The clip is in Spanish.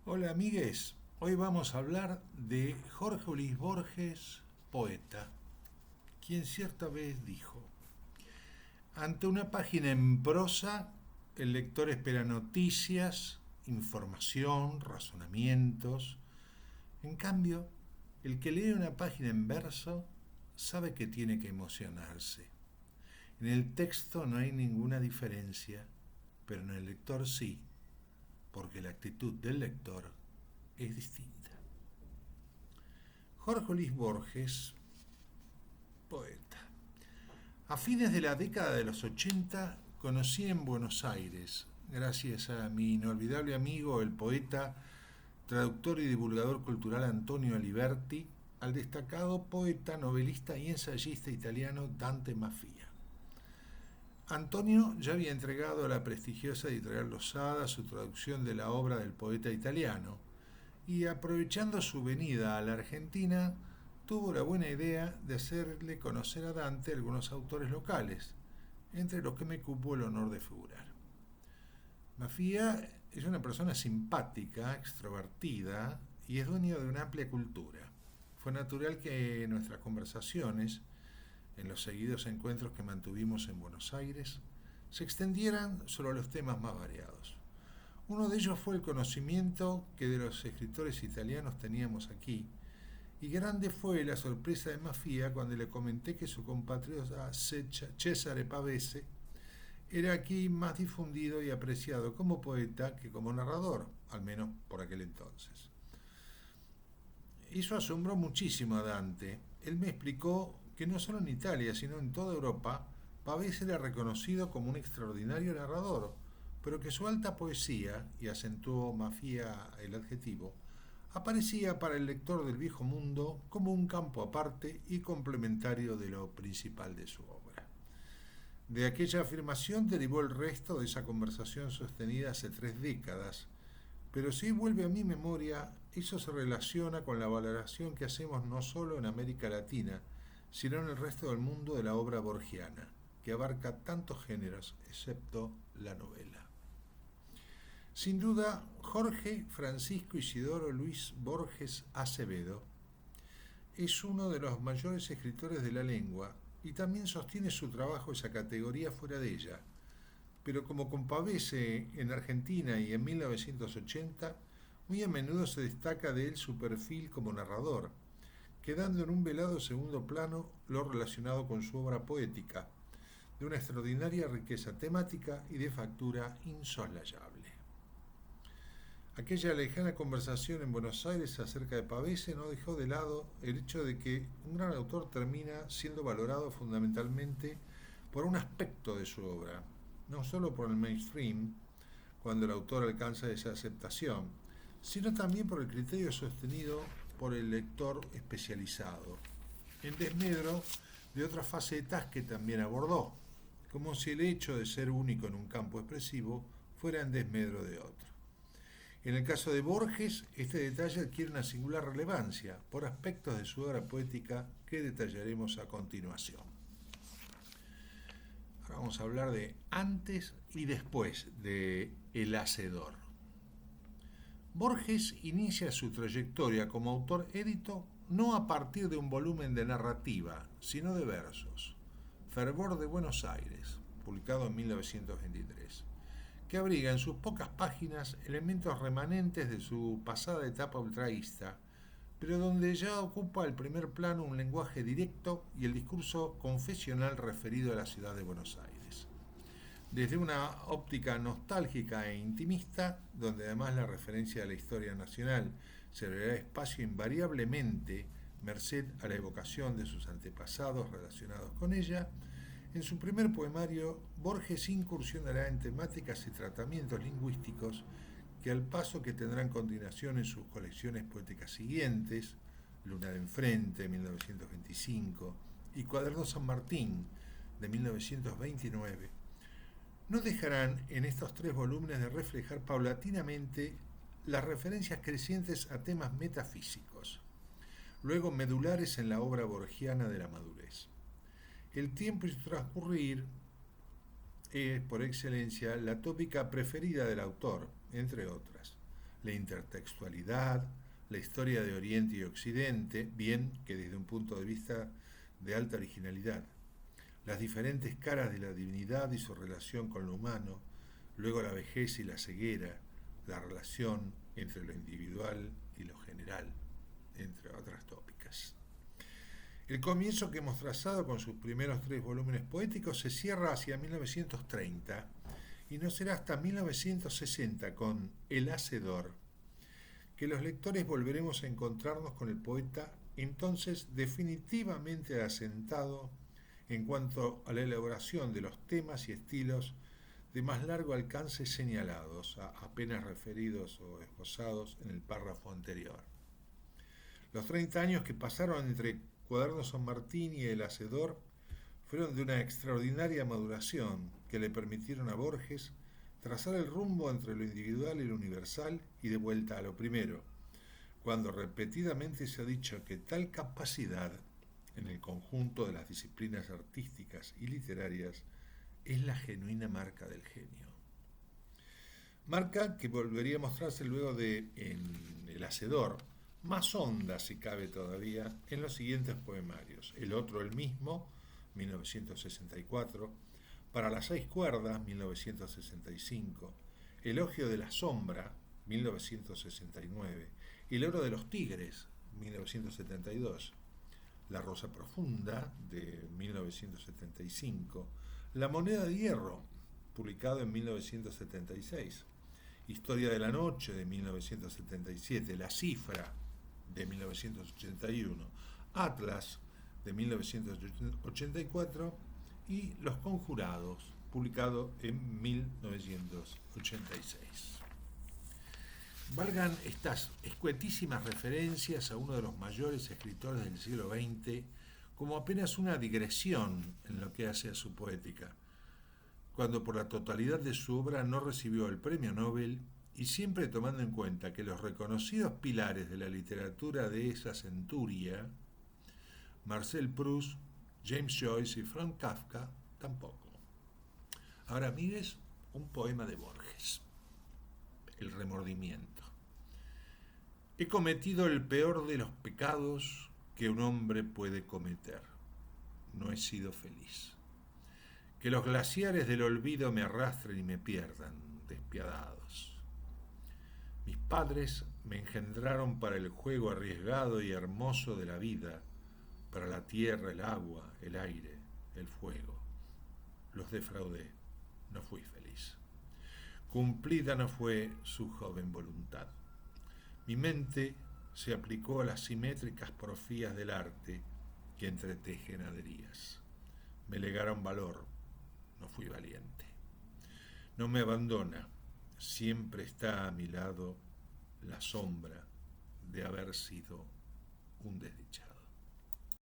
Hola amigues, hoy vamos a hablar de Jorge Luis Borges, poeta, quien cierta vez dijo: ante una página en prosa, el lector espera noticias, información, razonamientos. En cambio, el que lee una página en verso sabe que tiene que emocionarse. En el texto no hay ninguna diferencia, pero en el lector sí, porque la actitud del lector es distinta. Jorge Luis Borges, poeta. A fines de la década de los 80 conocí en Buenos Aires, gracias a mi inolvidable amigo, el poeta, traductor y divulgador cultural Antonio Aliberti, al destacado poeta, novelista y ensayista italiano Dante Maffia. Antonio ya había entregado a la prestigiosa editorial Losada su traducción de la obra del poeta italiano, y aprovechando su venida a la Argentina, tuvo la buena idea de hacerle conocer a Dante algunos autores locales, entre los que me cupo el honor de figurar. Maffia es una persona simpática, extrovertida y es dueño de una amplia cultura. Fue natural que en nuestras conversaciones, en los seguidos encuentros que mantuvimos en Buenos Aires, se extendieran sobre los temas más variados. Uno de ellos fue el conocimiento que de los escritores italianos teníamos aquí, y grande fue la sorpresa de Maffia cuando le comenté que su compatriota Cesare Pavese era aquí más difundido y apreciado como poeta que como narrador, al menos por aquel entonces. Eso asombró muchísimo a Dante. Él me explicó que no solo en Italia, sino en toda Europa, Pavese era reconocido como un extraordinario narrador, pero que su alta poesía, y acentuó Maffia el adjetivo, aparecía para el lector del viejo mundo como un campo aparte y complementario de lo principal de su obra. De aquella afirmación derivó el resto de esa conversación sostenida hace 3 décadas, pero si vuelve a mi memoria, eso se relaciona con la valoración que hacemos no solo en América Latina, sino en el resto del mundo de la obra borgiana, que abarca tantos géneros excepto la novela. Sin duda, Jorge Francisco Isidoro Luis Borges Acevedo es uno de los mayores escritores de la lengua y también sostiene su trabajo esa categoría fuera de ella. Pero como con Pavese en Argentina y en 1980, muy a menudo se destaca de él su perfil como narrador, quedando en un velado segundo plano lo relacionado con su obra poética, de una extraordinaria riqueza temática y de factura insoslayable. Aquella lejana conversación en Buenos Aires acerca de Pavese no dejó de lado el hecho de que un gran autor termina siendo valorado fundamentalmente por un aspecto de su obra, no solo por el mainstream, cuando el autor alcanza esa aceptación, sino también por el criterio sostenido por el lector especializado, en desmedro de otras facetas que también abordó, como si el hecho de ser único en un campo expresivo fuera en desmedro de otro. En el caso de Borges, este detalle adquiere una singular relevancia por aspectos de su obra poética que detallaremos a continuación. Ahora vamos a hablar de antes y después de El Hacedor. Borges inicia su trayectoria como autor édito no a partir de un volumen de narrativa, sino de versos. Fervor de Buenos Aires, publicado en 1923. Que abriga en sus pocas páginas elementos remanentes de su pasada etapa ultraísta, pero donde ya ocupa el primer plano un lenguaje directo y el discurso confesional referido a la ciudad de Buenos Aires. Desde una óptica nostálgica e intimista, donde además la referencia a la historia nacional se le dará espacio invariablemente, merced a la evocación de sus antepasados relacionados con ella, en su primer poemario, Borges incursionará en temáticas y tratamientos lingüísticos que al paso que tendrán continuación en sus colecciones poéticas siguientes, Luna de Enfrente, 1925, y Cuaderno San Martín, de 1929, no dejarán en estos 3 volúmenes de reflejar paulatinamente las referencias crecientes a temas metafísicos, luego medulares en la obra borgiana de la madurez. El tiempo y su transcurrir es, por excelencia, la tópica preferida del autor, entre otras. la intertextualidad, la historia de Oriente y Occidente, bien que desde un punto de vista de alta originalidad, las diferentes caras de la divinidad y su relación con lo humano, luego la vejez y la ceguera, la relación entre lo individual y lo general, entre otras tópicas. El comienzo que hemos trazado con sus primeros 3 volúmenes poéticos se cierra hacia 1930 y no será hasta 1960 con El Hacedor que los lectores volveremos a encontrarnos con el poeta entonces definitivamente asentado en cuanto a la elaboración de los temas y estilos de más largo alcance señalados, apenas referidos o esbozados en el párrafo anterior. Los 30 años que pasaron entre Cuaderno San Martín y El Hacedor fueron de una extraordinaria maduración que le permitieron a Borges trazar el rumbo entre lo individual y lo universal y de vuelta a lo primero, cuando repetidamente se ha dicho que tal capacidad en el conjunto de las disciplinas artísticas y literarias es la genuina marca del genio. Marca que volvería a mostrarse luego de en El Hacedor, más honda si cabe todavía, en los siguientes poemarios. El otro el mismo, 1964, Para las 6 cuerdas, 1965, Elogio de la sombra, 1969, El oro de los tigres, 1972, La rosa profunda, de 1975, La moneda de hierro, publicado en 1976, Historia de la noche, de 1977, La cifra, de 1981, Atlas, de 1984, y Los conjurados, publicado en 1986. Valgan estas escuetísimas referencias a uno de los mayores escritores del siglo XX como apenas una digresión en lo que hace a su poética, cuando por la totalidad de su obra no recibió el premio Nobel y siempre tomando en cuenta que los reconocidos pilares de la literatura de esa centuria, Marcel Proust, James Joyce y Franz Kafka, tampoco. Ahora mires un poema de Borges, El remordimiento. He cometido el peor de los pecados que un hombre puede cometer. No he sido feliz. Que los glaciares del olvido me arrastren y me pierdan, despiadados. Mis padres me engendraron para el juego arriesgado y hermoso de la vida, para la tierra, el agua, el aire, el fuego. Los defraudé, no fui feliz. Cumplida no fue su joven voluntad. Mi mente se aplicó a las simétricas porfías del arte que entretejen haderías. Me legaron valor, no fui valiente. No me abandona, siempre está a mi lado la sombra de haber sido un desdichado.